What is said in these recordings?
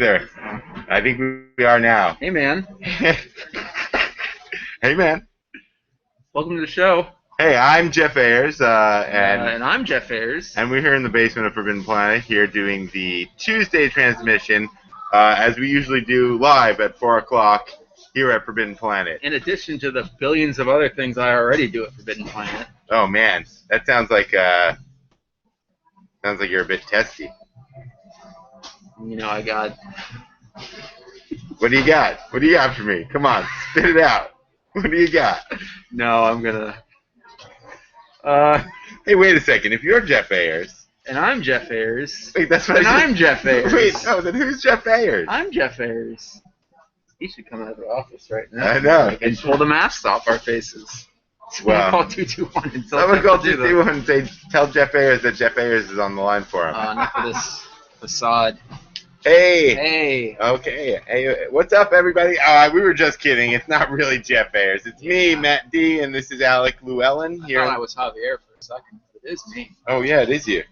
there. I think we are now. Hey, man. Hey, man. Welcome to the show. Hey, I'm Jeff Ayers, And I'm Jeff Ayers. and we're here in the basement of Forbidden Planet, here doing the Tuesday transmission, as we usually do live at 4 o'clock here at Forbidden Planet. In addition to the billions of other things I already do at Forbidden Planet. Oh, man. That sounds like you're a bit testy. You know, I got... What do you got? What do you got for me? Come on, spit it out. What do you got? No, I'm gonna... Hey, wait a second. If you're Jeff Ayers... And I'm Jeff Ayers. Wait, that's what And I'm Jeff Ayers. Wait, no, then who's Jeff Ayers? I'm Jeff Ayers. He should come out of the office right now. I know. And pull the masks off our faces. Well, Call 221 and tell someone Jeff call to do that. 221 and say, tell Jeff Ayers that Jeff Ayers is on the line for him. Enough of this facade. Hey! Hey! Okay. Hey, what's up, everybody? We were just kidding. It's not really Jeff Ayers. It's me, Matt D, and this is Alec Llewellyn here. I thought I was Javier for a second. It is me. Oh, yeah, it is you.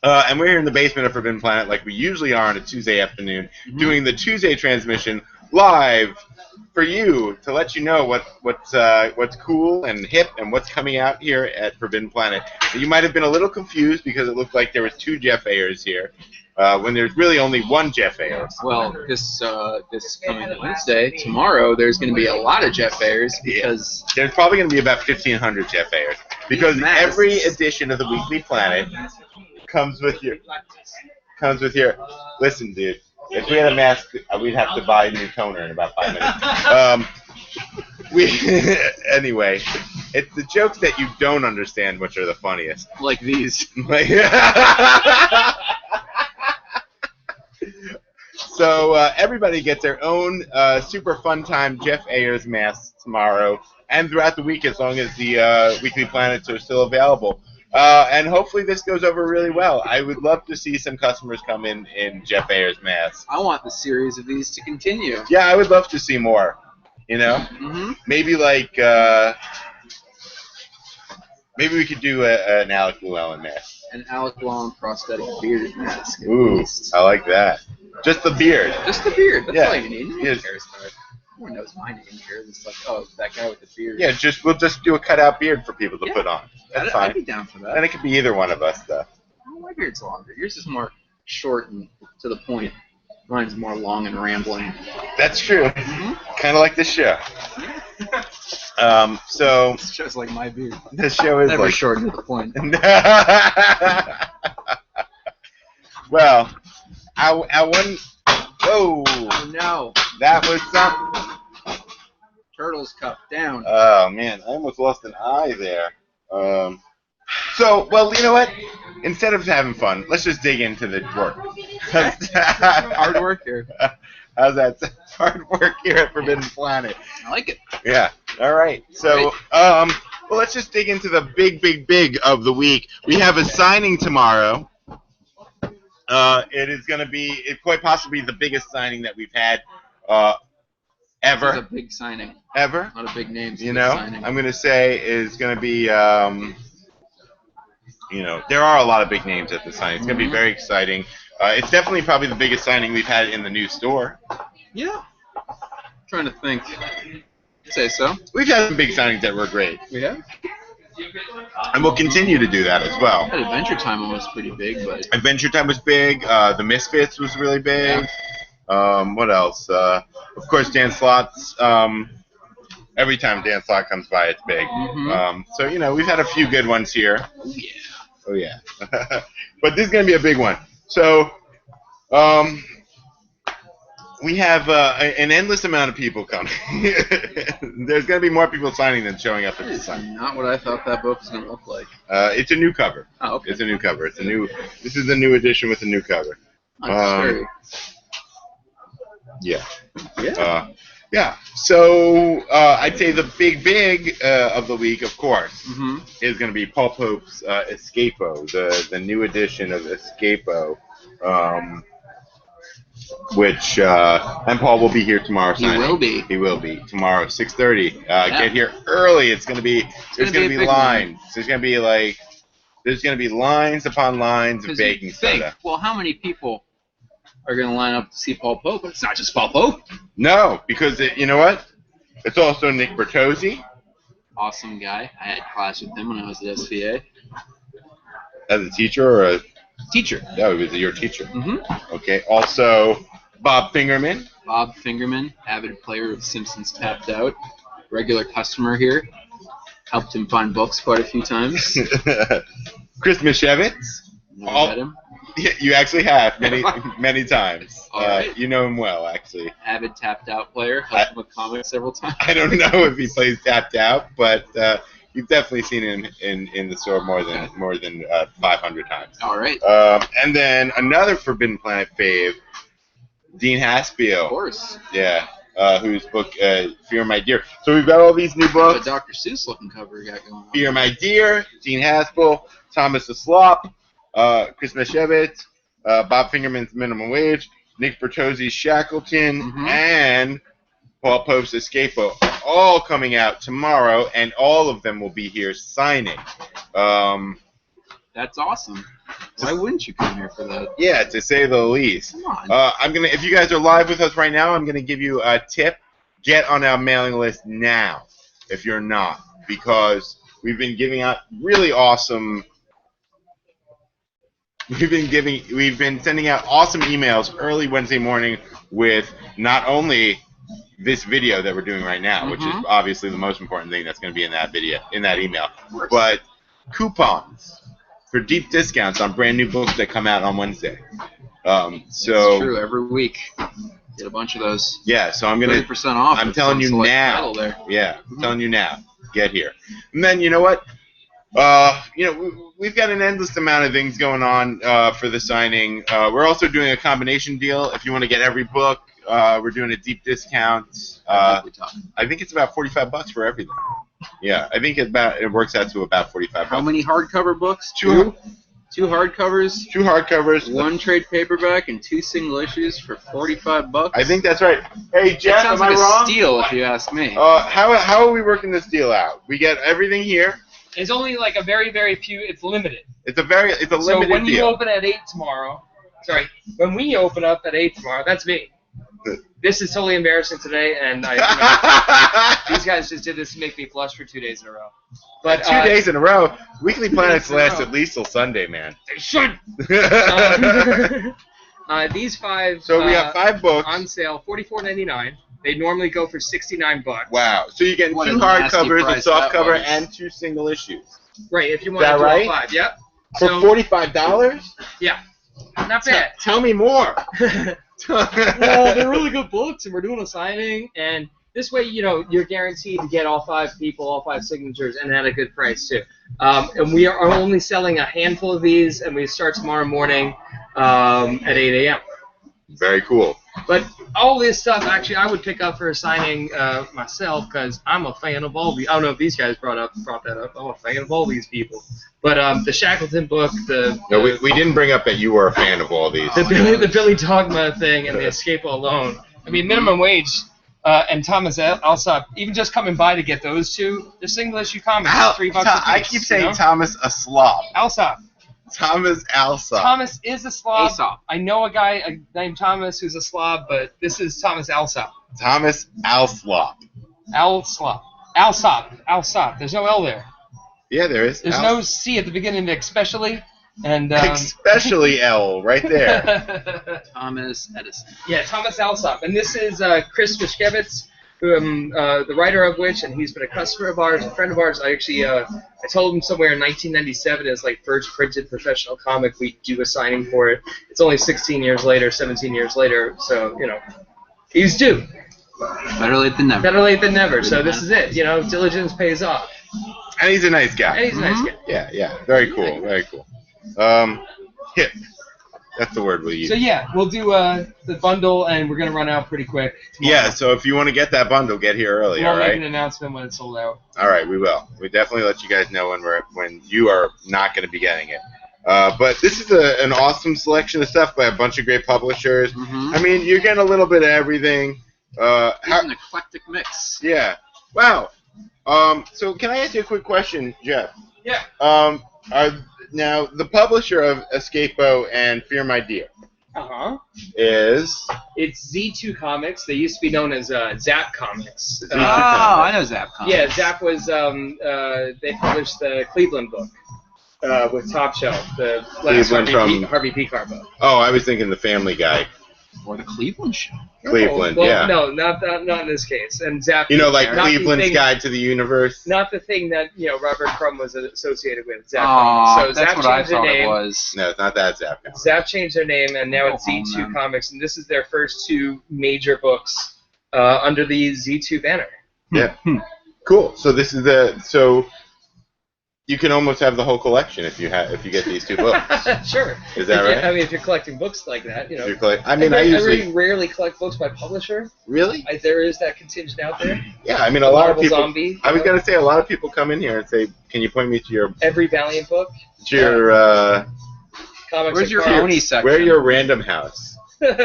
And we're here in the basement of Forbidden Planet like we usually are on a Tuesday afternoon, doing the Tuesday transmission live for you to let you know what's cool and hip and what's coming out here at Forbidden Planet. You might have been a little confused because it looked like there was two Jeff Ayers here, when there's really only one Jeff Ayers. Well, this coming Wednesday, tomorrow, there's going to be a lot of Jeff Ayers because... There's probably going to be about 1,500 Jeff Ayers because every edition of the Weekly Planet comes with your... Listen, dude. If we had a mask, we'd have to buy a new toner in about 5 minutes. Anyway, it's the jokes that you don't understand which are the funniest. Like these. So everybody gets their own super fun time Jeff Ayers mask tomorrow and throughout the week as long as the Weekly Planets are still available. And hopefully this goes over really well. I would love to see some customers come in Jeff Ayers masks. I want the series of these to continue. Yeah, I would love to see more. You know? Mm-hmm. Maybe like, maybe we could do an Alec Llewellyn mask. An Alec Llewellyn prosthetic beard mask. Ooh, I like that. Just the beard. Just the beard. That's all you need. No one Yes. cares about it. No one knows my name here. It's like, oh, that guy with the beard. Yeah, we'll just do a cutout beard for people to put on. That's fine. I'd be down for that. And it could be either one of us, though. Oh, my beard's longer. Yours is more short and to the point. Mine's more long and rambling. That's true. Mm-hmm. Kind of like this show. So This show's like my beard. this show is Never like short and to the point. Well, I one. Whoa! Oh, no. That was something. Turtle's cup down. Oh man, I almost lost an eye there. So, well, you know what? Instead of having fun, let's just dig into the work. Hard work here. How's that? Hard work here at Forbidden Planet. I like it. Yeah. All right. So, well, let's just dig into the big of the week. We have a signing tomorrow. It is going to be quite possibly the biggest signing that we've had ever. It's a big signing. Ever. Not a big name. You know, I'm going to say is going to be, you know, there are a lot of big names at the signing. It's going to be very exciting. It's definitely probably the biggest signing we've had in the new store. Yeah. Trying to think. I'd say so. We've had some big signings that were great. We have? And we'll continue to do that as well. That Adventure Time was pretty big, but... Adventure Time was big. The Misfits was really big. Yeah. What else? Of course, Dan Slott's. Every time Dan Slott comes by, it's big. Mm-hmm. So, you know, we've had a few good ones here. Oh, yeah. Oh, yeah. But this is going to be a big one. So, we have an endless amount of people coming. There's going to be more people signing than showing up at the signing. Not what I thought that book was going to look like. It's a new cover. Oh, okay. It's a new cover. This is the new edition with a new cover. Scary. Yeah. Yeah. Yeah. So I'd say the big of the week, of course, is going to be Paul Pope's Escapo, the new edition of Escapo, which and Paul will be here tomorrow. He will be. He will be tomorrow, 6:30. Get here early. It's going to be. There's going to be lines. There's going to be lines upon lines of baking soda. Well, how many people are going to line up to see Paul Pope, but it's not just Paul Pope. No, because you know what? It's also Nick Bertozzi. Awesome guy. I had class with him when I was at SVA. As a teacher or a Teacher. No, he was your teacher. Mm-hmm. Okay. Also, Bob Fingerman. Bob Fingerman, avid player of Simpsons Tapped Out, regular customer here. Helped him find books quite a few times. Chris Mishevitz. Never met him. Yeah, you actually have many times. All right. You know him well, actually. Avid Tapped Out player. Helped him with comics several times. I don't know if he plays Tapped Out, but you've definitely seen him in the store more than 500 times. All right. And then another Forbidden Planet fave, Dean Haspiel. Of course. Yeah. Whose book, Fear My Dear. So we've got all these new books. The Dr. Seuss looking cover we got going on. Fear My Dear, Dean Haspiel, Thomas the Slop, Chris Meshevitz, Bob Fingerman's Minimum Wage, Nick Bertozzi's Shackleton, and Paul Pope's Escapo, all coming out tomorrow, and all of them will be here signing. That's awesome. Why wouldn't you come here for that? Yeah, to say the least. Come on. If you guys are live with us right now, I'm gonna give you a tip. Get on our mailing list now, if you're not, because we've been giving out really awesome. We've been sending out awesome emails early Wednesday morning with not only this video that we're doing right now, which is obviously the most important thing that's going to be in that email, but coupons for deep discounts on brand new books that come out on Wednesday. It's true. Every week, get a bunch of those. Yeah, so I'm gonna 30% off. I'm telling you now. There. Yeah, I'm telling you now. Get here. And then you know what? We've got an endless amount of things going on for the signing. We're also doing a combination deal. If you want to get every book, we're doing a deep discount. I think it's about $45 for everything. Yeah, I think it works out to about $45. How many hardcover books? Two. Two hardcovers. Two hardcovers. One trade paperback and 2 single issues for $45. I think that's right. Hey Jeff, that sounds am like I a wrong? steal, if you ask me. How are we working this deal out? We get everything here. It's only like a very, very few. It's limited. It's a limited deal. So when you open at 8 tomorrow, when we open up at 8 tomorrow, that's me. This is totally embarrassing today, and these guys just did this to make me blush for 2 days in a row. But 2 days in a row. Weekly Planets last at least till Sunday, man. They should. These 5. So we have 5 books on sale, $44.99. They normally go for $69. Wow. So you get 2 hardcovers, a softcover, and 2 single issues. Right. If you want to do all 5. Yep. For $45? Yeah. Not bad. Tell me more. Well, they're really good books, and we're doing a signing, and this way, you're guaranteed to get all 5 people, all 5 signatures, and at a good price too. And we are only selling a handful of these, and we start tomorrow morning at 8 a.m. Very cool. But all this stuff, actually, I would pick up for a signing myself because I'm a fan of all these. I don't know if these guys brought that up. I'm a fan of all these people. But the Shackleton book, we didn't bring up that you were a fan of all these. The Billy Dogma thing and the Escapo alone. I mean, Minimum Wage and Thomas Alsop, even just coming by to get those 2, they're single issue comics, $3 a piece. I keep saying Thomas a slob. Alsop. Thomas Alsop. Thomas is a slob. Aesop. I know a guy named Thomas who's a slob, but this is Thomas Alsop. Thomas Alslop. Alsop. Alsop. There's no L there. Yeah, there is. There's no C at the beginning, especially. And especially L right there. Thomas Edison. Yeah, Thomas Alsop. And this is Chris Mishevitz, who I'm the writer of which, and he's been a customer of ours, a friend of ours. I actually, I told him somewhere in 1997 as like first printed professional comic, we'd do a signing for it. It's only 17 years later, so, he's due. Better late than never. Better late than never, so this is it. Diligence pays off. And he's a nice guy. Yeah, very cool, very cool. Hip. That's the word we'll use. So yeah, we'll do the bundle, and we're gonna run out pretty quick tomorrow. Yeah, so if you want to get that bundle, get here early. We'll all right. make an announcement when it's sold out. All right, we will. We definitely let you guys know when you are not going to be getting it. But this is an awesome selection of stuff by a bunch of great publishers. I mean, you're getting a little bit of everything. It's an eclectic mix. Yeah. Wow. So can I ask you a quick question, Jeff? Yeah. Now, the publisher of Escapo and Fear My Dear, is... It's Z2 Comics. They used to be known as Zap Comics. Z2 I know Zap Comics. Yeah, Zap was, they published the Cleveland book with Top Shelf, the last Harvey Pekar book. Oh, I was thinking the Family Guy. Or the Cleveland show. Cleveland, well, yeah. No, not in this case. And Zap. You know, like Cleveland's Guide to the Universe. Not the thing that Robert Crumb was associated with. Zap. Oh, so Zap that's what I thought name. it was. No, it's not that Zap. Zap changed their name, and now it's Z2 Comics, and this is their first 2 major books under the Z2 banner. Yeah. Cool. So this is so. You can almost have the whole collection if you get these 2 books. Sure. Is that right? I mean, if you're collecting books like that, I mean, I usually rarely collect books by publisher. Really? There is that contingent out there. Yeah, I mean, a lot of people. Zombie, I was gonna say a lot of people come in here and say, "Can you point me to your every Valiant book?" To your comics. Where's your pony section? Where's your Random House? Yeah,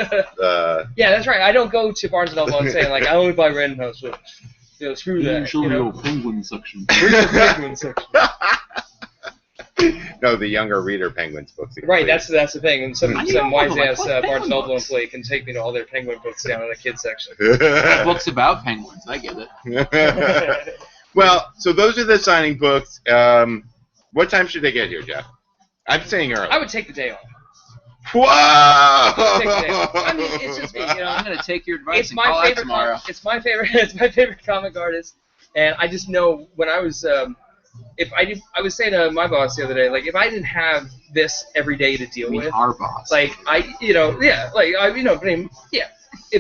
that's right. I don't go to Barnes and Noble and say like I only buy Random House books. Screw that. Show me your Penguin section. Where's your Penguin section? No, the younger reader Penguins books. Right, that's the thing. And some wise ass Barnes and Noble employee can take me to all their Penguin books down in the kids section. Books about penguins, I get it. Well, so those are the signing books. What time should they get here, Jeff? I'm saying early. I would take the day off. Whoa! I mean, it's just me. I'm gonna take your advice. It's my favorite tomorrow. It's my favorite comic artist, and I just know when I was. I was saying to my boss the other day, like if I didn't have this every day to deal with, our boss, like if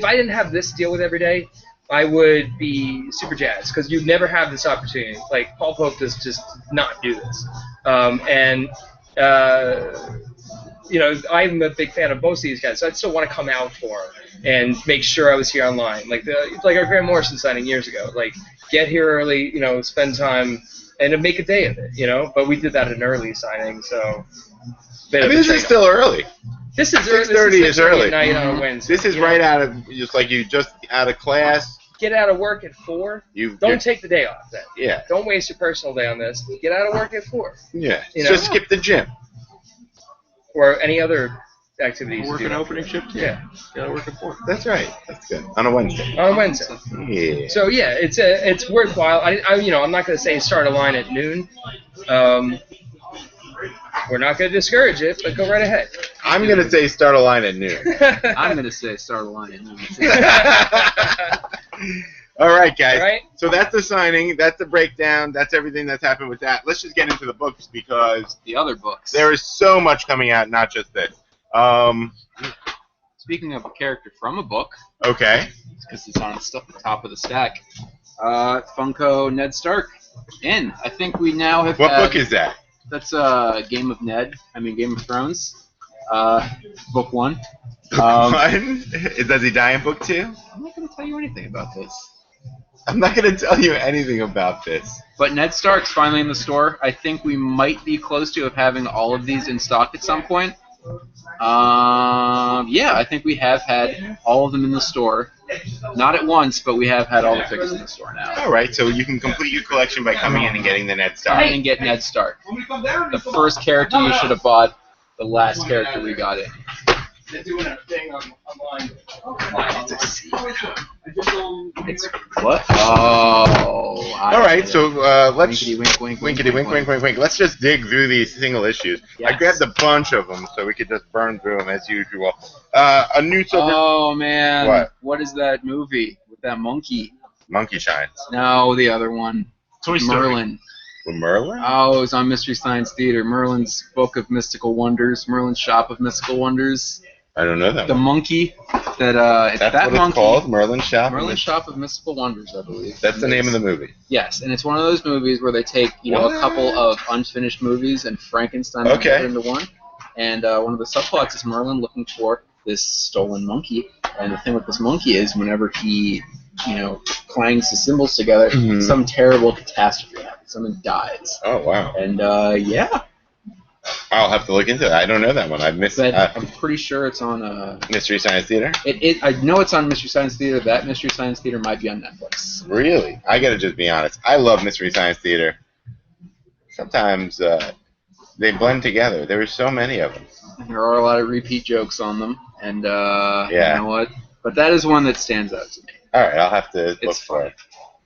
I didn't have this to deal with every day, I would be super jazzed because you'd never have this opportunity. Like Paul Pope does just not do this, I'm a big fan of both of these guys, so I'd still want to come out for them and make sure I was here online, like our Grant Morrison signing years ago. Like get here early, spend time. And to make a day of it, But we did that at an early signing, so. This is still early. This is 6:30 is early. Night on a Wednesday. This is right out of you just out of class. Get out of work at 4. Don't take the day off then. Yeah. Don't waste your personal day on this. Get out of work at 4. Yeah. Just skip the gym. Or any other activities. Work an opening shift. Yeah. Gotta work at 4. That's right. That's good. On a Wednesday. On a Wednesday. Yeah. So yeah, it's worthwhile. I'm not gonna say start a line at noon. We're not gonna discourage it, but go right ahead. I'm gonna say start a line at noon. I'm gonna say start a line at noon. All right, guys. All right. So that's the signing. That's the breakdown. That's everything that's happened with that. Let's just get into the books because the other books. There is so much coming out, not just this. Speaking of a character from a book. Okay. Because it's on the top of the stack. Funko Ned Stark. I think we now have. What book is that? That's Game of Thrones. Book 1. Does he die in book 2? I'm not going to tell you anything about this. I'm not going to tell you anything about this. But Ned Stark's finally in the store. I think we might be close to having all of these in stock at some point. I think we have had all of them in the store. Not at once, but we have had all the figures in the store now. All right, so you can complete your collection by coming in and getting the Ned Stark. And get Ned Stark. The first character you should have bought, the last character we got in. They're doing a thing online. It's what? Oh. All right, so let's winkety wink. Let's just dig through these single issues. Yes. I grabbed a bunch of them so we could just burn through them as usual. A new silver. Oh man. What? What is that movie with that monkey? Monkey Shines. No, the other one. Toy Story. Merlin. Merlin? Oh, it was on Mystery Science Theater. Merlin's Book of Mystical Wonders. Merlin's Shop of Mystical Wonders. I don't know that The one. monkey. It's That's that what monkey. it's called? Merlin's Shop? Merlin's Shop of Mystical Wonders, I believe. That's the name of the movie. Yes, and it's one of those movies where they take, a couple of unfinished movies and Frankenstein and put it into one. And one of the subplots is Merlin looking for this stolen monkey. And the thing with this monkey is whenever he, clangs the cymbals together, some terrible catastrophe happens. Someone dies. Oh, wow. And, I'll have to look into that. I don't know that one. I've missed it. I'm pretty sure it's on Mystery Science Theater? I know it's on Mystery Science Theater. That Mystery Science Theater might be on Netflix. Really? I gotta just be honest. I love Mystery Science Theater. Sometimes they blend together. There are so many of them. There are a lot of repeat jokes on them. And you know what? But that is one that stands out to me. All right, I'll have to look for it.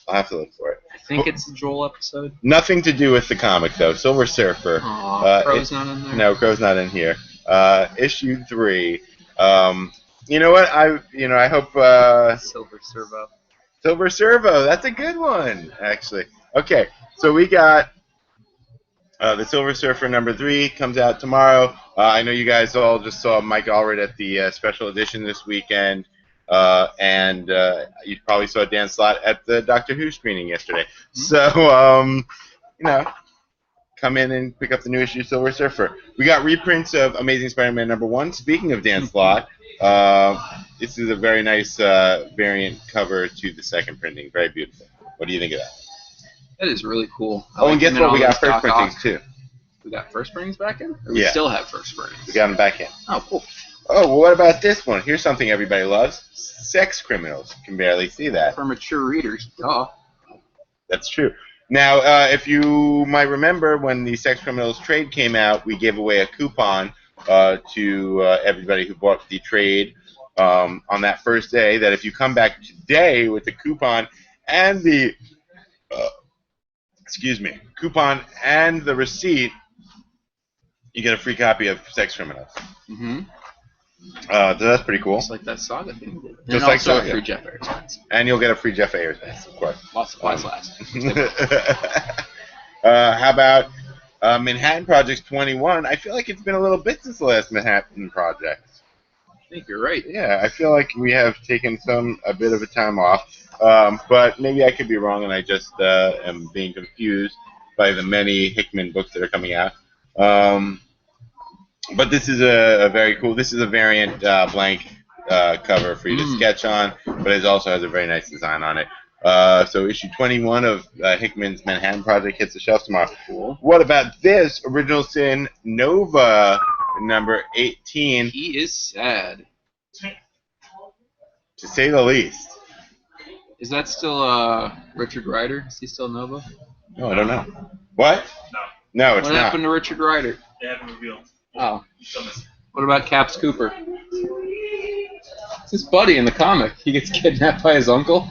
I'll have to look for it. I think it's a Joel episode. Nothing to do with the comic, though. Silver Surfer. Crow's not in there? No, Crow's not in here. Issue 3. You know what? I hope... Silver Servo. Silver Servo. That's a good one, actually. Okay, so we got... the Silver Surfer number 3 comes out tomorrow. I know you guys all just saw Mike Allred at the special edition this weekend. And you probably saw Dan Slott at the Doctor Who screening yesterday. So, come in and pick up the new issue of Silver Surfer. We got reprints of Amazing Spider-Man number 1. Speaking of Dan Slott, this is a very nice variant cover to the second printing. Very beautiful. What do you think of that? That is really cool. And guess what? We got first printings, too. We got first printings back in? Or we still have first printings? We got them back in. Oh, cool. Oh, well, what about this one? Here's something everybody loves. Sex criminals. You can barely see that. For mature readers. Duh. That's true. Now, if you might remember, when the Sex Criminals trade came out, we gave away a coupon to everybody who bought the trade on that first day, that if you come back today with the coupon and the coupon and the receipt, you get a free copy of Sex Criminals. Mm-hmm. So that's pretty cool. Just like that Saga thing. Just and like also Saga. A free Jeff Ayers mask. And you'll get a free Jeff Ayers mask, of course. Lots of last. How about Manhattan Project 21? I feel like it's been a little bit since the last Manhattan Project. I think you're right. Yeah, I feel like we have taken a bit of a time off. But maybe I could be wrong and I just am being confused by the many Hickman books that are coming out. But this is a very cool. This is a variant blank cover for you to sketch on, but it also has a very nice design on it. So issue 21 of Hickman's Manhattan Project hits the shelves tomorrow. Cool. What about this Original Sin Nova number 18? He is sad. To say the least. Is that still Richard Rider? Is he still Nova? No, I don't know. What? No, it's not. What happened to Richard Rider? They haven't revealed. Oh. What about Caps Cooper? It's his buddy in the comic. He gets kidnapped by his uncle.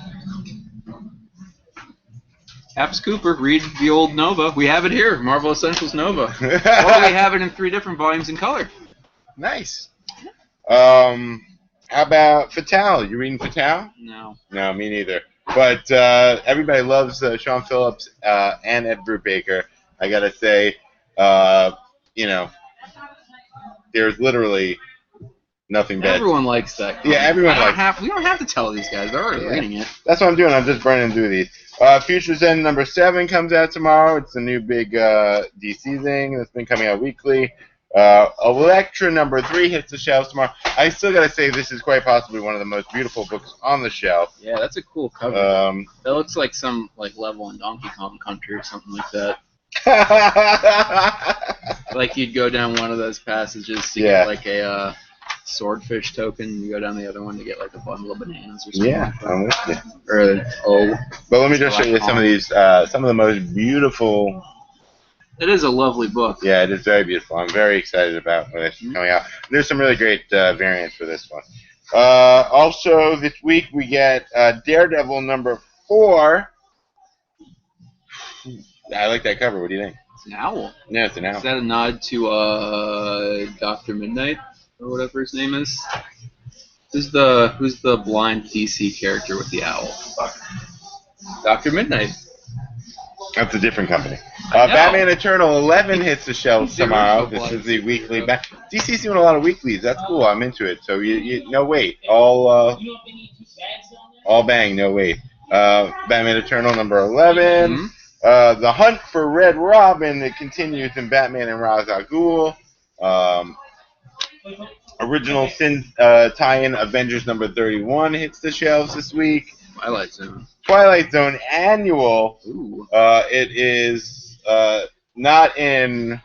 Caps Cooper, read the old Nova. We have it here, Marvel Essentials Nova. Or we have it in 3 different volumes in color. Nice. How about Fatale? You reading Fatale? No. No, me neither. But everybody loves Sean Phillips and Ed Brubaker. I gotta say, there's literally nothing bad. Everyone likes that comic. Yeah, everyone likes it. We don't have to tell these guys. They're already reading it. That's what I'm doing. I'm just burning through these. Future's End number 7 comes out tomorrow. It's a new big DC thing that's been coming out weekly. Elektra number 3 hits the shelves tomorrow. I still gotta say this is quite possibly one of the most beautiful books on the shelf. Yeah, that's a cool cover. That looks like some level in Donkey Kong Country or something like that. Like you'd go down one of those passages to get like a swordfish token, you go down the other one to get like a bundle of bananas or something. Yeah, I'm with you. But let me just show you some of these, some of the most beautiful. It is a lovely book. Yeah, it is very beautiful. I'm very excited about when it's coming out. There's some really great variants for this one. Also, this week we get Daredevil number 4. I like that cover. What do you think? It's an owl. Yeah, it's an owl. Is that a nod to Dr. Midnight or whatever his name is? Who's the blind DC character with the owl? Dr. Midnight. That's a different company. Batman Eternal 11 hits the shelves tomorrow. This is the weekly. DC's doing a lot of weeklies. That's cool. I'm into it. So no wait. All bang, no wait. Batman Eternal number 11. Mm-hmm. The Hunt for Red Robin that continues in Batman and Ra's al Ghul. Original Sin tie-in Avengers number 31 hits the shelves this week. Twilight Zone Annual. Ooh. It is not in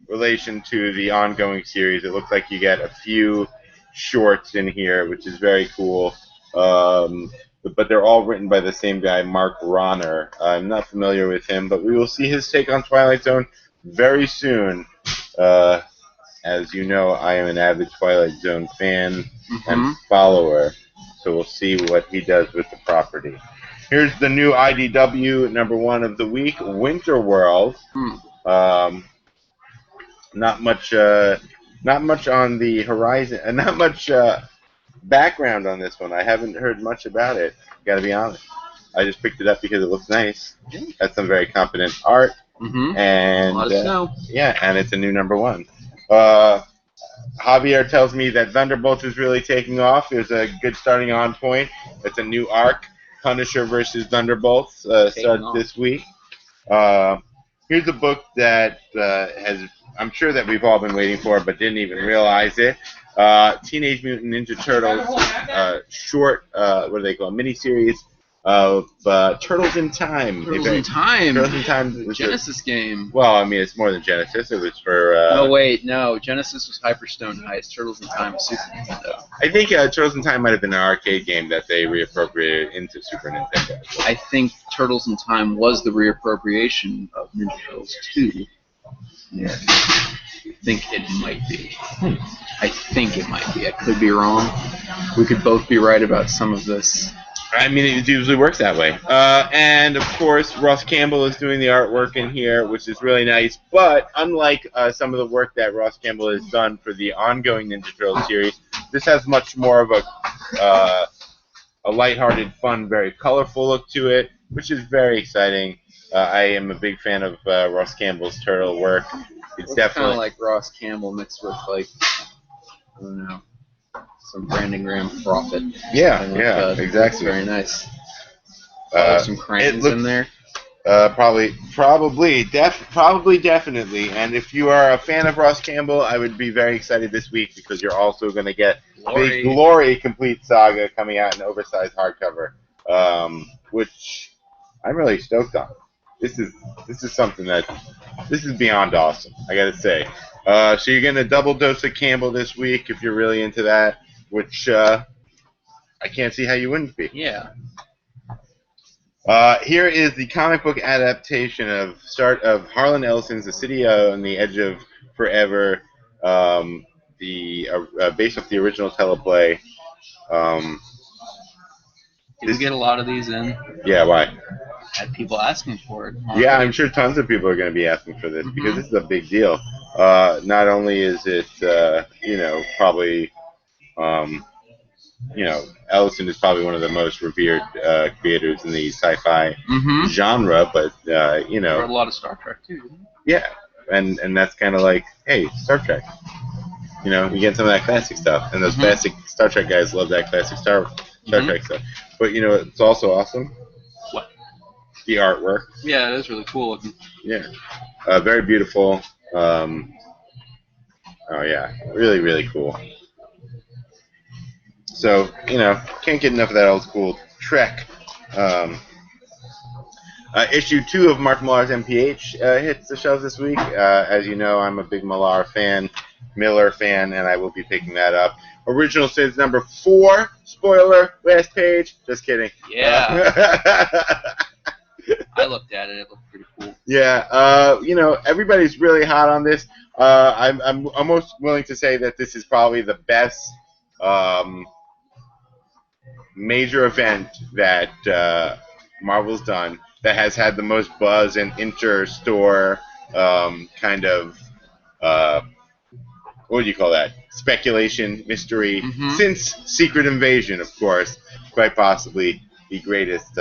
relation to the ongoing series. It looks like you get a few shorts in here, which is very cool. But they're all written by the same guy, Mark Ronner. I'm not familiar with him, but we will see his take on Twilight Zone very soon. as you know, I am an avid Twilight Zone fan and follower, so we'll see what he does with the property. Here's the new IDW #1 of the week, Winter World. Not much on the horizon, and not much background on this one. I haven't heard much about it. Gotta be honest. I just picked it up because it looks nice. That's some very competent art, and a lot of snow. Yeah, and it's a new #1. Javier tells me that Thunderbolts is really taking off. There's a good starting on point. It's a new arc. Punisher versus Thunderbolts starts this week. Here's a book that I'm sure that we've all been waiting for, but didn't even realize it. Teenage Mutant Ninja Turtles short, what do they call it, miniseries of Turtles in Time. Turtles in Time. Turtles in Time. The Genesis game. Well, I mean, it's more than Genesis. It was for. No. Genesis was Hyperstone Heist. Turtles in Time was Super Nintendo. I think Turtles in Time might have been an arcade game that they reappropriated into Super Nintendo. I think Turtles in Time was the reappropriation of Ninja Turtles 2. Yeah. I think it might be. I could be wrong. We could both be right about some of this. I mean, it usually works that way. And, of course, Ross Campbell is doing the artwork in here, which is really nice. But unlike some of the work that Ross Campbell has done for the ongoing Ninja Turtles series, this has much more of a lighthearted, fun, very colorful look to it, which is very exciting. I am a big fan of Ross Campbell's turtle work. It's definitely kind of like Ross Campbell mixed with, like, I don't know, some Brandon Graham Prophet. Yeah, exactly. It's very nice. Some crayons in there. Probably, definitely. And if you are a fan of Ross Campbell, I would be very excited this week because you're also going to get Big Glory Complete Saga coming out in oversized hardcover, which I'm really stoked on. This is something this is beyond awesome, I gotta say. So you're getting a double dose of Campbell this week if you're really into that, which I can't see how you wouldn't be. Yeah. Here is the comic book adaptation of Harlan Ellison's The City on the Edge of Forever, based off the original teleplay. Did we get a lot of these in? Yeah, why? Had people asking for it. Yeah, I'm sure tons of people are going to be asking for this because this is a big deal. Not only is it, probably, Ellison is probably one of the most revered creators in the sci-fi genre, but, There were a lot of Star Trek, too. Yeah, and that's kind of like, hey, Star Trek. You get some of that classic stuff, and those classic Star Trek guys love that classic Star Trek stuff. But, it's also awesome. What? The artwork. Yeah, it is really cool looking. Yeah. Very beautiful. Oh, yeah. Really, really cool. So, can't get enough of that old school Trek. Issue 2 of Mark Millar's MPH hits the shelves this week. As you know, I'm a big Miller fan, and I will be picking that up. Original Sins #4. Spoiler, last page. Just kidding. Yeah. I looked at it. It looked pretty cool. Yeah. Everybody's really hot on this. I'm almost willing to say that this is probably the best major event that Marvel's done that has had the most buzz and inter-store kind of what do you call that? Speculation, mystery, since Secret Invasion, of course, quite possibly the greatest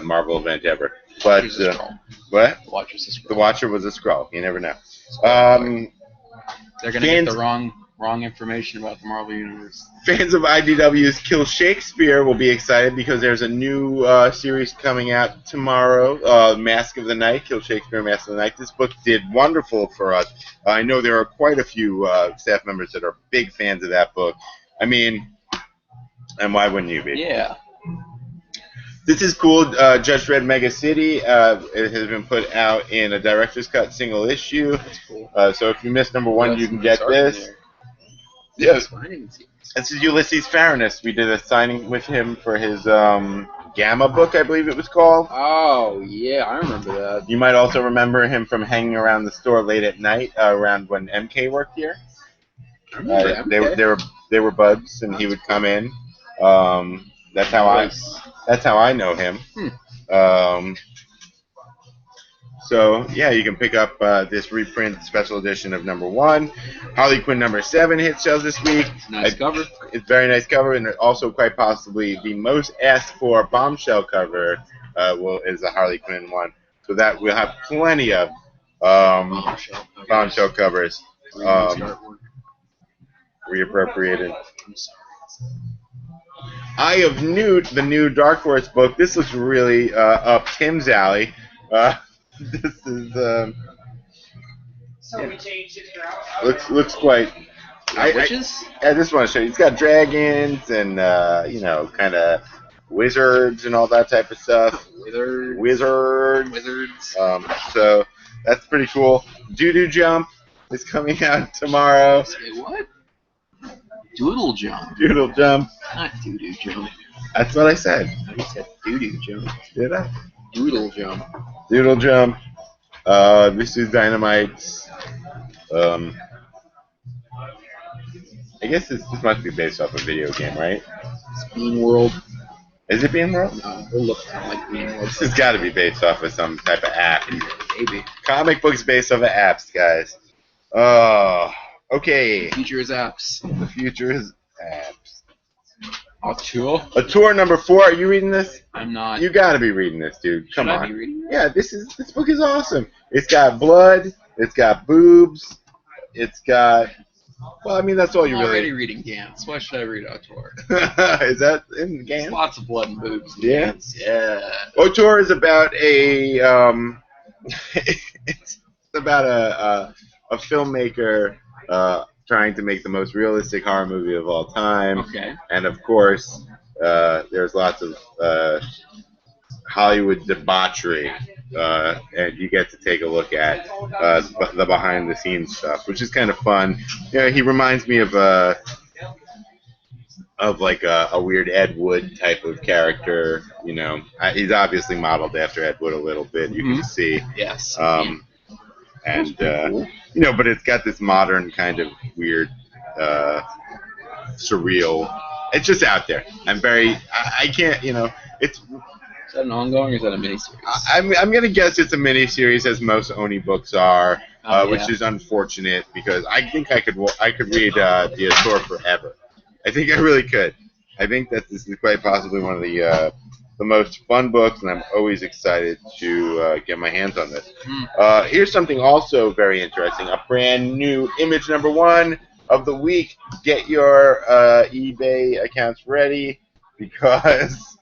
Marvel event ever. But what? The Watcher's a Skrull. The Watcher was a Skrull. You never know. They're gonna get the wrong information about the Marvel Universe. Fans of IDW's Kill Shakespeare will be excited because there's a new series coming out tomorrow, Mask of the Night, Kill Shakespeare, Mask of the Night. This book did wonderful for us. I know there are quite a few staff members that are big fans of that book. I mean, and why wouldn't you be? Yeah. This is cool. Judge Dredd Mega City. It has been put out in a director's cut single issue. That's cool. So if you missed #1, you can get this. Yes. This is Ulysses Farranis. We did a signing with him for his Gamma book, I believe it was called. Oh, yeah, I remember that. You might also remember him from hanging around the store late at night, around when MK worked here. They were buds, and he would come in. That's how I know him. So yeah, you can pick up this reprint special edition of #1. Harley Quinn #7 hit shelves this week. Nice cover. It's a very nice cover, and also quite possibly the most asked for bombshell cover is the Harley Quinn one. So that we'll have plenty of bombshell covers. Reappropriated. Eye of Newt, the new Dark Horse book. This looks really up Tim's alley. This is So we changed it looks quite. I just want to show you. It's got dragons and kind of wizards and all that type of stuff. Wizards. So that's pretty cool. Doo-Doo Jump is coming out tomorrow. Say what? Doodle Jump. Doodle Jump. Not Doo-Doo Jump. That's what I said. You said Doo-Doo Jump. Did I? Doodle Jump. Doodle Jump. This is Dynamite's. I guess this must be based off a video game, right? It's Bean World. Is it Bean World? No, it looks kind of like Bean World. This has got to be based off of some type of app. Maybe. Comic books based off of apps, guys. Okay. The future is apps. The future is apps. A tour? A tour #4. Are you reading this? I'm not. You got to be reading this, dude. Come Should on. I be reading it? Yeah, this book is awesome. It's got blood. It's got boobs. It's got. Well, I mean, that's all you I'm really. already reading Gantz. Why should I read Auteur? Is that in the game? Lots of blood and boobs. Yeah. Gantz. Yeah. Auteur is about a. It's about a filmmaker trying to make the most realistic horror movie of all time. Okay. And of course, there's lots of Hollywood debauchery, and you get to take a look at the behind-the-scenes stuff, which is kind of fun. He reminds me of like a weird Ed Wood type of character. He's obviously modeled after Ed Wood a little bit. You can see. Yes. And but it's got this modern kind of weird, surreal. It's just out there. I can't. It's. Is that an ongoing or is that a miniseries? I'm gonna guess it's a miniseries, as most Oni books are, which is unfortunate because I think I could read the Auteur forever. I think I really could. I think that this is quite possibly one of the most fun books, and I'm always excited to get my hands on this. Here's something also very interesting: a brand new Image #1 of the week. Get your eBay accounts ready because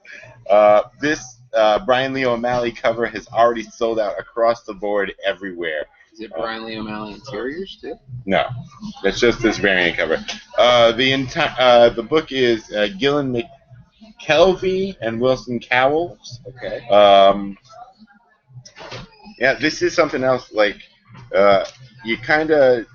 this Brian Lee O'Malley cover has already sold out across the board everywhere. Is it Brian Lee O'Malley Interiors too? No, that's just this variant cover. The book is Gillen McKelvey and Wilson Cowles. Okay. Yeah, this is something else. Like, you kind of,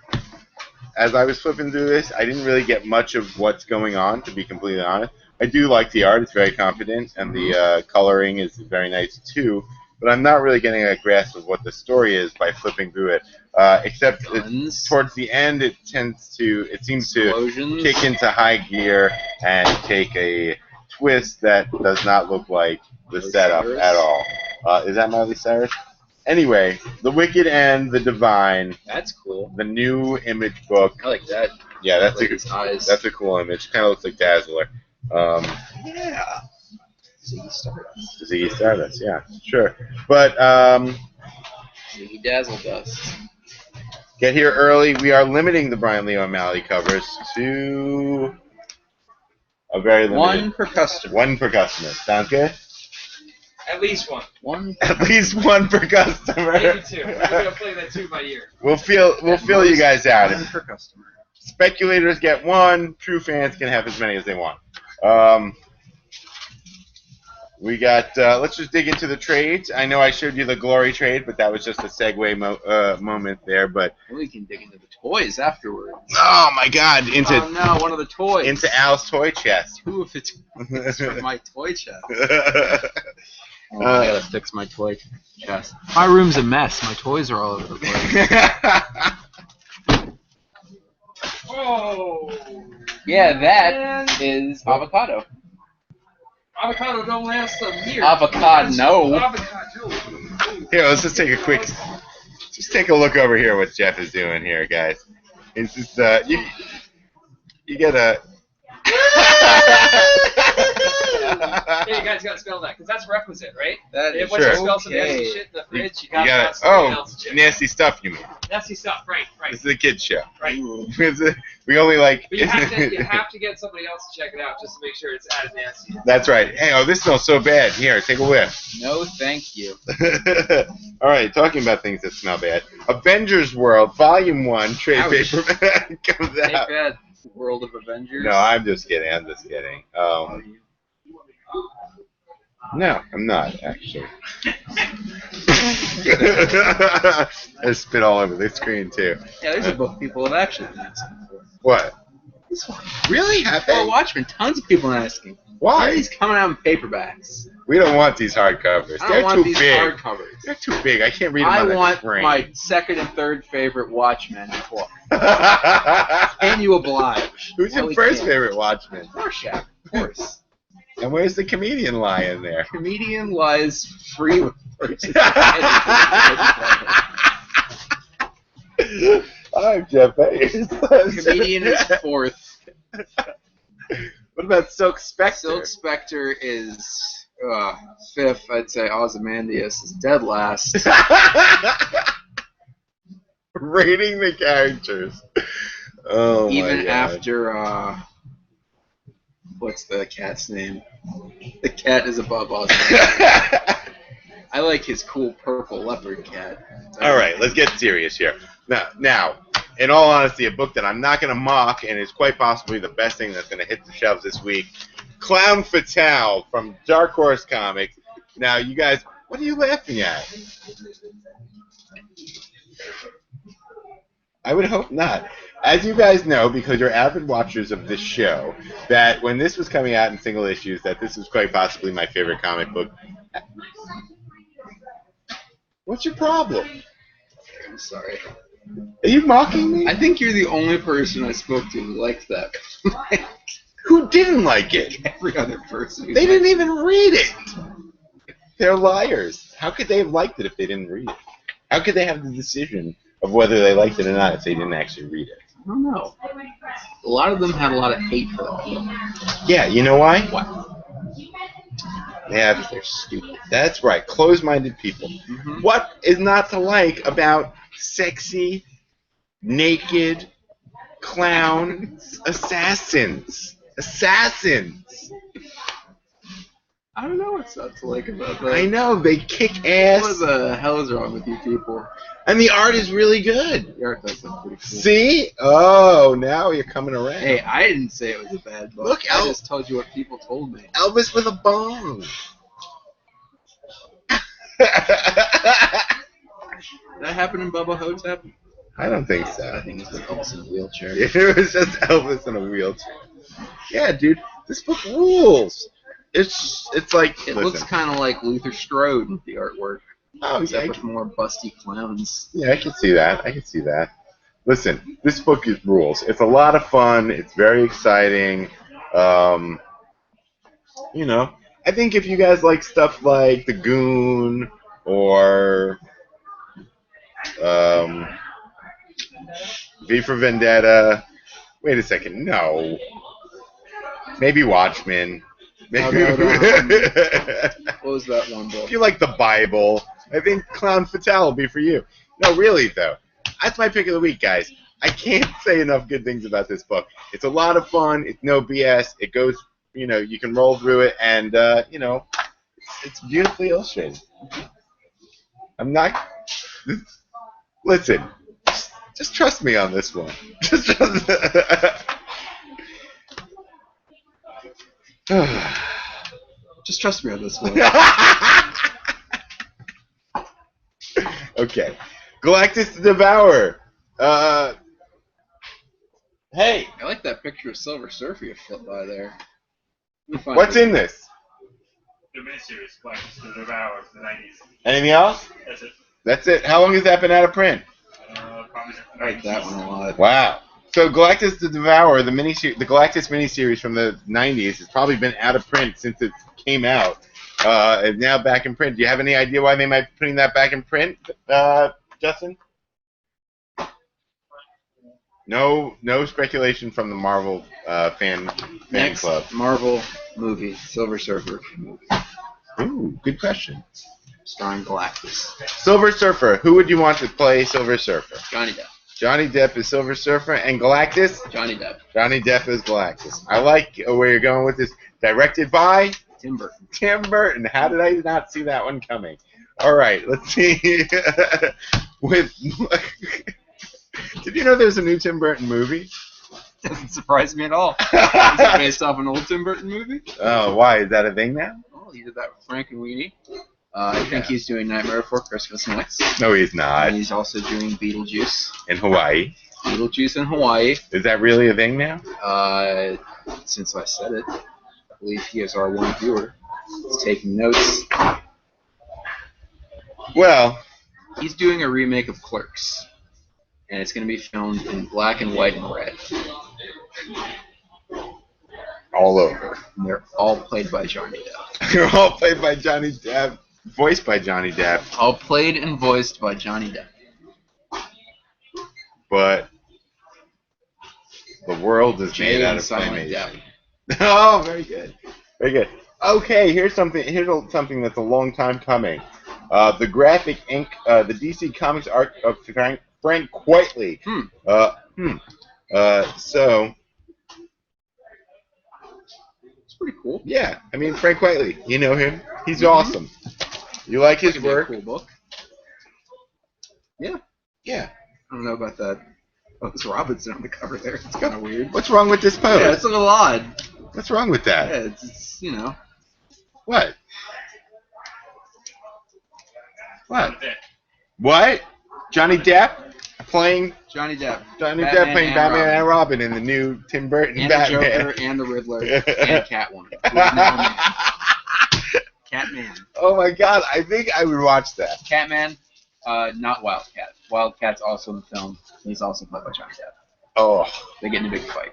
as I was flipping through this, I didn't really get much of what's going on, to be completely honest. I do like the art; it's very confident, and the coloring is very nice too. But I'm not really getting a grasp of what the story is by flipping through it. Except towards the end, it seems to kick into high gear and take a twist that does not look like the setup at all. Is that Miley Cyrus? Anyway, The Wicked and the Divine. That's cool. The new Image book. I like that. Yeah, that's a cool image. Kind of looks like Dazzler. Yeah. Ziggy Stardust, yeah, sure. But Ziggy Dazzle Dust. Get here early. We are limiting the Brian Lee O'Malley covers to a very limited. One per customer. One per customer. Sounds good? At least one. At least one per customer. Maybe two. We're gonna play that 2 by ear. We'll feel you guys out. One per customer. Speculators get one. True fans can have as many as they want. We got, let's just dig into the trades. I know I showed you the glory trade, but that was just a segue moment there. But we can dig into the toys afterwards. Oh my God! Oh no, one of the toys. Into Al's toy chest. Ooh, if it's from my toy chest. I gotta fix my toy chest. My room's a mess. My toys are all over the place. Oh. Yeah, that is avocado. Avocado don't last a year. Avocado, no. Avocado. Here, let's just take a quick, just take a look over here what Jeff is doing here, guys. It's just, you gotta... Hey, you guys gotta spell that, because that's requisite, right? That is once you spell some nasty shit in the fridge, you gotta spell something else. Nasty stuff, you mean? Nasty stuff, right. This is a kid's show. Right. We only like... But you have to get somebody else to check it out just to make sure it's as nasty. That's right. Hey, this smells so bad. Here, take a whiff. No, thank you. All right, talking about things that smell bad. Avengers World, Volume 1, trade paperback comes out. Bad. World of Avengers? No, I'm just kidding. No, I'm not, actually. I spit all over the screen, too. Yeah, there's a book people have actually been asking for. What? This one. Really? Have they? Oh, Watchmen. Tons of people are asking. Why? These coming out in paperbacks. We don't want these hardcovers. I don't want too these big. hardcovers. They're too big. I can't read them on I want screen. my second and third favorite Watchmen book. Can you oblige? Who's your first favorite Watchmen? Rorschach, of course. And where's the comedian lie in there? Comedian lies free with I'm Jeff Ayers. Comedian is fourth. What about Silk Spectre? Silk Spectre is fifth. I'd say Ozymandias is dead last. Rating the characters. Oh even my God. After what's the cat's name? The cat is above Ozymandias. I like his cool purple leopard cat. All right, let's get serious here. Now, in all honesty, a book that I'm not going to mock and is quite possibly the best thing that's going to hit the shelves this week, Clown Fatale from Dark Horse Comics. Now, you guys, what are you laughing at? I would hope not. As you guys know, because you're avid watchers of this show, that when this was coming out in single issues, that this was quite possibly my favorite comic book. What's your problem? I'm sorry. Are you mocking me? I think you're the only person I spoke to who liked that. Who didn't like it? Every other person. They didn't even read it. They're liars. How could they have liked it if they didn't read it? How could they have the decision of whether they liked it or not if they didn't actually read it? I don't know. A lot of them had a lot of hate for that book. Yeah, you know why? What? Yeah, They're stupid. that's right. Closed-minded people. Mm-hmm. What is not to like about sexy, naked, clown assassins? Assassins! I don't know what's not to like about that. I know, they kick ass. What the hell is wrong with you people? And the art is really good. The art does look pretty cool. See? Oh, now you're coming around. Hey, I didn't say it was a bad book. Look, I just told you what people told me. Elvis with a bong. Did that happen in Bubba Hotep? I don't think so. I think it's just Elvis in a wheelchair. It was just Elvis in a wheelchair. Yeah, dude, this book rules. It's like It looks kind of like Luther Strode with the artwork. Oh, Except yeah, with more busty clowns. yeah, I can see that. Listen, this book is rules. It's a lot of fun. It's very exciting. You know, I think if you guys like stuff like The Goon or V for Vendetta. Wait a second, no. Maybe Watchmen. Maybe. What was that one book? If you like the Bible, I think Clown Fatale will be for you. No, really, though. That's my pick of the week, guys. I can't say enough good things about this book. It's a lot of fun. It's no BS. It goes, you know, you can roll through it, and, you know, it's beautifully illustrated. I'm not... Listen, just trust me on this one. Just trust Just trust me on this one. Okay. Galactus the Devourer. Hey. I like that picture of Silver Surfer you flipped by there. What's in this? The miniseries, Galactus the Devourer from the 90s. Anything else? That's it. That's it. How long has that been out of print? Probably I like that one a lot. Wow. So Galactus the Devourer, the Galactus miniseries from the 90s, has probably been out of print since it came out. And now back in print. Do you have any idea why they might be putting that back in print, Justin? No speculation from the Marvel fan Next club. Marvel movie, Silver Surfer movie. Ooh, good question. Starring Galactus. Silver Surfer. Who would you want to play Silver Surfer? Johnny Depp. Johnny Depp is Silver Surfer, and Galactus? Johnny Depp. Johnny Depp is Galactus. I like where you're going with this. Directed by? Tim Burton. Tim Burton. How did I not see that one coming? All right, let's see. Did you know there's a new Tim Burton movie? Doesn't surprise me at all. Is it based off an old Tim Burton movie? Oh, why? Is that a thing now? Oh, he did that with Frank and Weenie. I think he's doing Nightmare Before Christmas next. No, he's not. And he's also doing Beetlejuice. In Hawaii. Beetlejuice in Hawaii. Is that really a thing now? Since I said it, I believe he is our one viewer. He's taking notes. Well, he's doing a remake of Clerks. And it's going to be filmed in black and white and red. All over. And they're all played by Johnny Depp. They're all played by Johnny Depp. Voiced by Johnny Depp. All played and voiced by Johnny Depp. But the world is made out of Silent claymation. Depp. Oh, very good. Very good. Okay, here's something that's a long time coming. The graphic ink, the DC Comics art of Frank Quitely. So it's pretty cool. Yeah, I mean Frank Quitely. You know him. He's awesome. You like his work? Cool book. Yeah. Yeah. I don't know about that. Oh, it's Robinson on the cover there. It's kind of weird. What's wrong with this pose? Yeah, it's a little odd. What's wrong with that? Yeah, it's you know. What? What? What? Johnny Depp playing Johnny Depp. Depp playing Batman and Robin in the new Tim Burton and Batman. The Joker and the Riddler and Catwoman. Catman. Oh my God! I think I would watch that. Catman, not Wildcat. Wildcat's also in the film. He's also played by Johnny Depp. Oh. They get in a big fight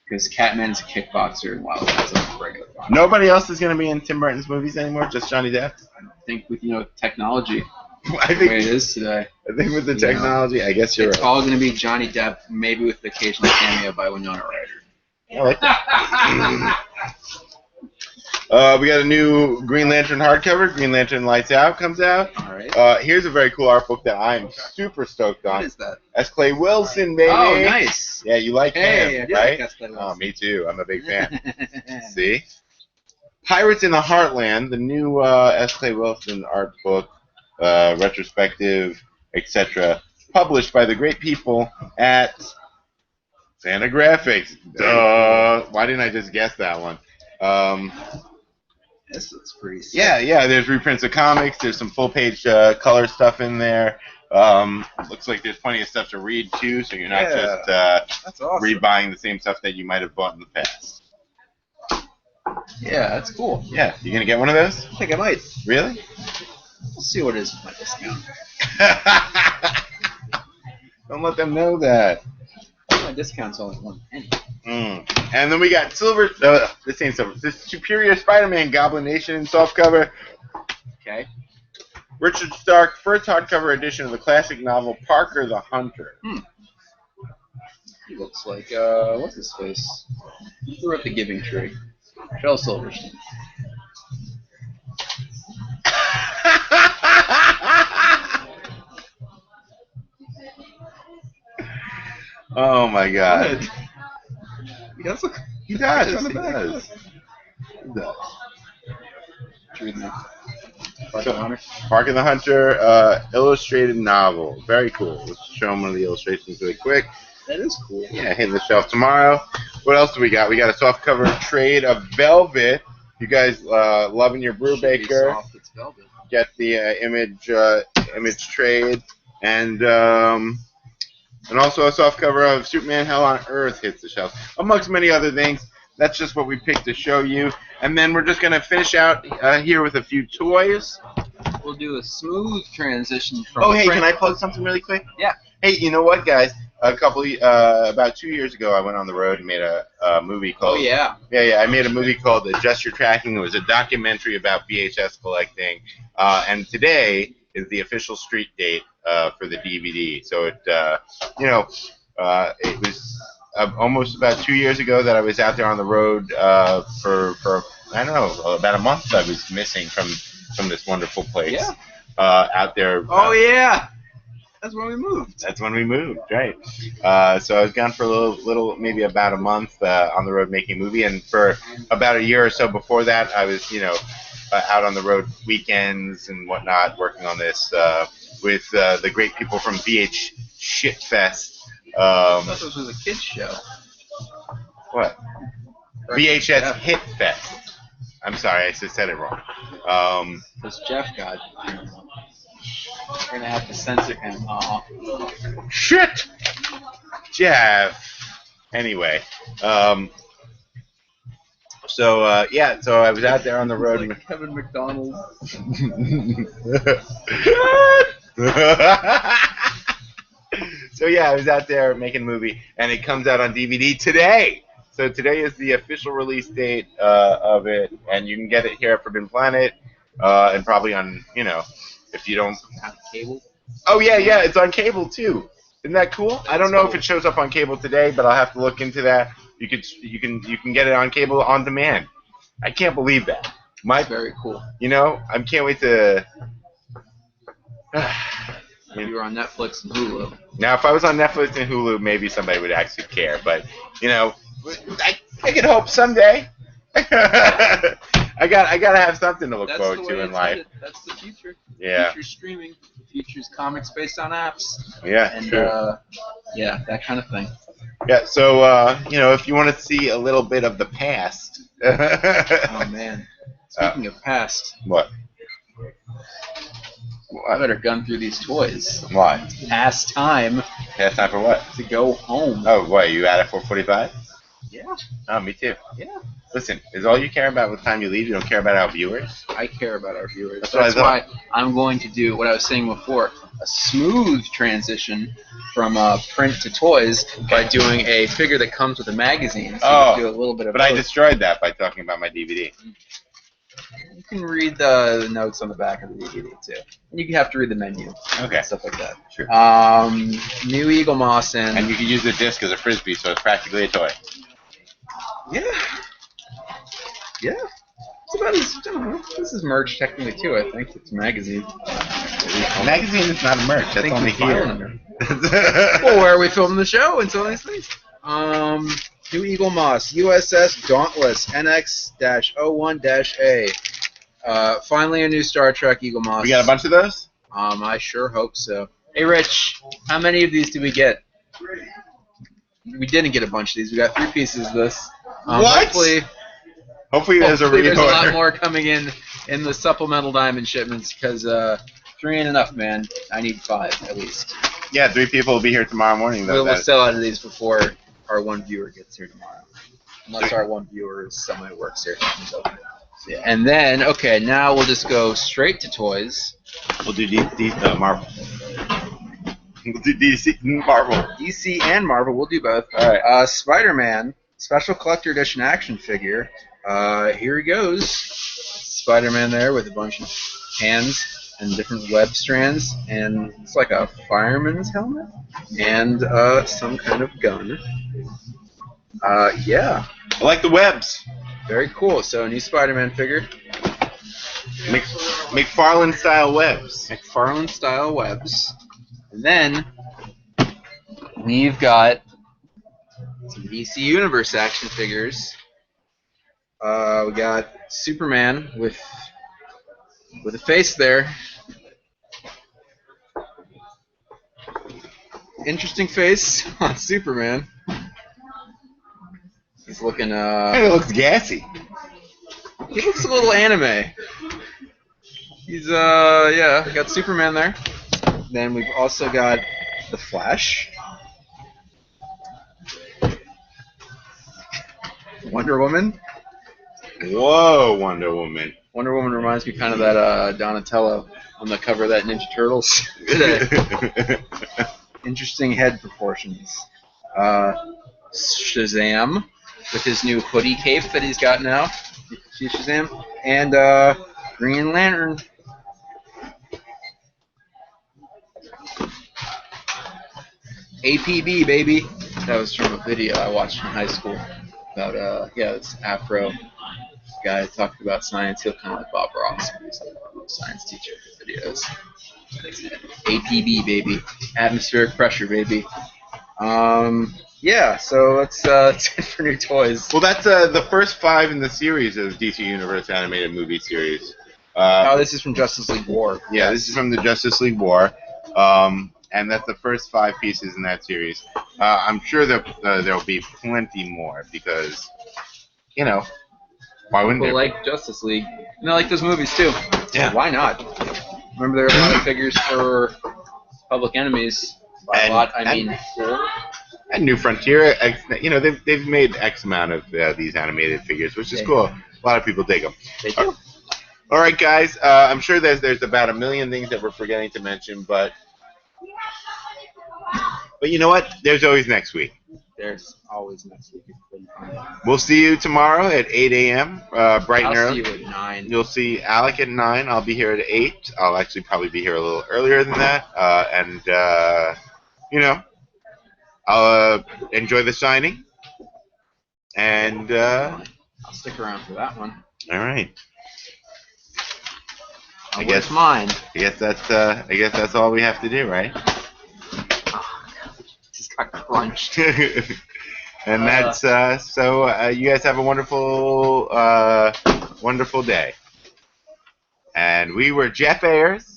because Catman is a kickboxer and Wildcat's a regular boxer. Nobody else is going to be in Tim Burton's movies anymore. Just Johnny Depp. I think with technology. I think the way it is today. I think with the technology, I guess you're right. It's all going to be Johnny Depp, maybe with the occasional cameo by Winona Ryder. I like that. We got a new Green Lantern hardcover. Green Lantern Lights Out comes out. All right. Here's a very cool art book that I'm super stoked on. What is that? S. Clay Wilson, baby. Oh, nice. Yeah, you like him, I right? like S. Clay Wilson. Oh, me too. I'm a big fan. See? Pirates in the Heartland, the new S. Clay Wilson art book, retrospective, etc., published by the great people at Santa Graphics. Duh. Why didn't I just guess that one? This looks pretty sick. Yeah. There's reprints of comics. There's some full-page color stuff in there. Looks like there's plenty of stuff to read too, so you're not just that's awesome. rebuying the same stuff that you might have bought in the past. Yeah, that's cool. Yeah, you gonna get one of those? I think I might. Really? We'll see what it is with my discount. Don't let them know that. My discount's only $1. And then we got Silver. This ain't Silver. This Superior Spider-Man Goblin Nation softcover. Okay. Richard Stark, first hardcover edition of the classic novel Parker the Hunter. He looks like what's his face? Who wrote The Giving Tree? Shel Silverstein. Oh my God. He does look. He does. On the He back. does. He does. Read me. Parker the Hunter. Parker the Hunter, illustrated novel. Very cool. Let's show them one of the illustrations really quick. That is cool. Yeah, hitting the shelf tomorrow. What else do we got? We got a softcover trade of Velvet you guys loving your Brubaker, get the image trade, and also a soft cover of Superman Hell on Earth hits the shelves, amongst many other things. That's just what we picked to show you. And then we're just going to finish out here with a few toys. We'll do a smooth transition from... Oh, hey, can I plug something really quick? Yeah. Hey, you know what, guys? About 2 years ago, I went on the road and made a movie called... Oh, yeah. Yeah, I made a movie called Adjust Your Tracking. It was a documentary about VHS collecting. And today is the official street date for the DVD. So it was almost about 2 years ago that I was out there on the road for I don't know, about a month. I was missing from this wonderful place. Yeah. Out there. Oh yeah. That's when we moved. That's when we moved, right? So I was gone for a little, maybe about a month on the road making a movie, and for about a year or so before that, I was, out on the road weekends and whatnot, working on this with the great people from VH Shitfest. I thought this was a kids show. What? VHS Hit Fest. I'm sorry, I just said it wrong. This Jeff guy. We're gonna have to censor him. Shit, Jeff. Anyway, so I was out there on the road. Like Kevin McDonald. So I was out there making a movie, and it comes out on DVD today. So today is the official release date of it, and you can get it here at Forbidden Planet, and probably on, if you don't have cable. Oh yeah, it's on cable too. Isn't that cool? I don't know if it shows up on cable today, but I'll have to look into that. You can get it on cable on demand. I can't believe that. That's very cool. I can't wait to. You were on Netflix and Hulu. Now, if I was on Netflix and Hulu, maybe somebody would actually care. But I could hope someday. I gotta have something to look forward to in life. That's the future. Yeah. The future's streaming. The future's comics based on apps. Yeah. And true. That kind of thing. Yeah. So if you want to see a little bit of the past. Oh man. Speaking of past. What? I better gun through these toys. Why? Past time. Past time for what? To go home. Oh, what? You at 4:45? Yeah. Oh, me too. Yeah. Listen, is all you care about what time you leave? You don't care about our viewers? I care about our viewers. That's why I'm going to do what I was saying before, a smooth transition from print to toys by doing a figure that comes with a magazine. So you do a little bit of I destroyed that by talking about my DVD. You can read the notes on the back of the DVD too. And you have to read the menu. Okay. Stuff like that. Sure. New Eagle Moss and you can use the disc as a frisbee, so it's practically a toy. Yeah. Yeah. It's about as, I don't know. This is merch technically too, I think. It's a magazine. Magazine is not merch. That's only here. Well, where are we filming the show and so these things? New Eagle Moss, USS Dauntless, NX-01-A. Finally a new Star Trek Eagle Moss. We got a bunch of those? I sure hope so. Hey, Rich, how many of these did we get? 3. We didn't get a bunch of these. We got 3 pieces of this. What? Hopefully there's a lot more coming in the supplemental diamond shipments because 3 ain't enough, man. I need 5 at least. Yeah, 3 people will be here tomorrow morning. We'll sell out of these before our one viewer gets here tomorrow. Unless our one viewer is somebody who works here. So, yeah. And then, now we'll just go straight to toys. We'll do Marvel. We'll do DC and Marvel. DC and Marvel, we'll do both. All right. Spider-Man, Special Collector Edition action figure. Here he goes. Spider-Man there with a bunch of hands and different web strands, and it's like a fireman's helmet, and some kind of gun. Yeah. I like the webs. Very cool. So a new Spider-Man figure. McFarlane style webs. McFarlane style webs. And then we've got some DC Universe action figures. We got Superman with a face there. Interesting face on Superman. He's looking it looks gassy. He looks a little anime. He's yeah, we got Superman there. Then we've also got the Flash, Wonder Woman. Whoa, Wonder Woman. Wonder Woman reminds me kind of that Donatello on the cover of that Ninja Turtles. Interesting head proportions. Shazam with his new hoodie cape that he's got now. See Shazam? And Green Lantern. APB, baby. That was from a video I watched in high school about this Afro guy talking about science. He'll kind of like Bob Ross. He's a science teacher for videos. APB, baby. Atmospheric pressure, baby. Yeah, so that's it for new toys. Well, that's the first 5 in the series of DC Universe animated movie series. This is from Justice League War. Yeah, this is from the Justice League War. And that's the first 5 pieces in that series. I'm sure that there'll be plenty more because, you know, why wouldn't people there? Like Justice League, and they like those movies too. Yeah. Why not? Remember, there are a lot of figures for Public Enemies. By a lot, I mean 4. And New Frontier, you know, they've made X amount of these animated figures, which is cool. A lot of people dig them. They do. All right, guys. I'm sure there's about a million things that we're forgetting to mention, but you know what? There's always next week. There's always next week. We'll see you tomorrow at 8 a.m. Bright and early. I'll see you at 9. You'll see Alec at 9. I'll be here at 8. I'll actually probably be here a little earlier than that. You know, I'll enjoy the signing. And I'll stick around for that one. All right. I guess mine. I guess that's all we have to do, right? Just got crunched. And that's so. You guys have a wonderful, wonderful day. And we were Jeff Ayers.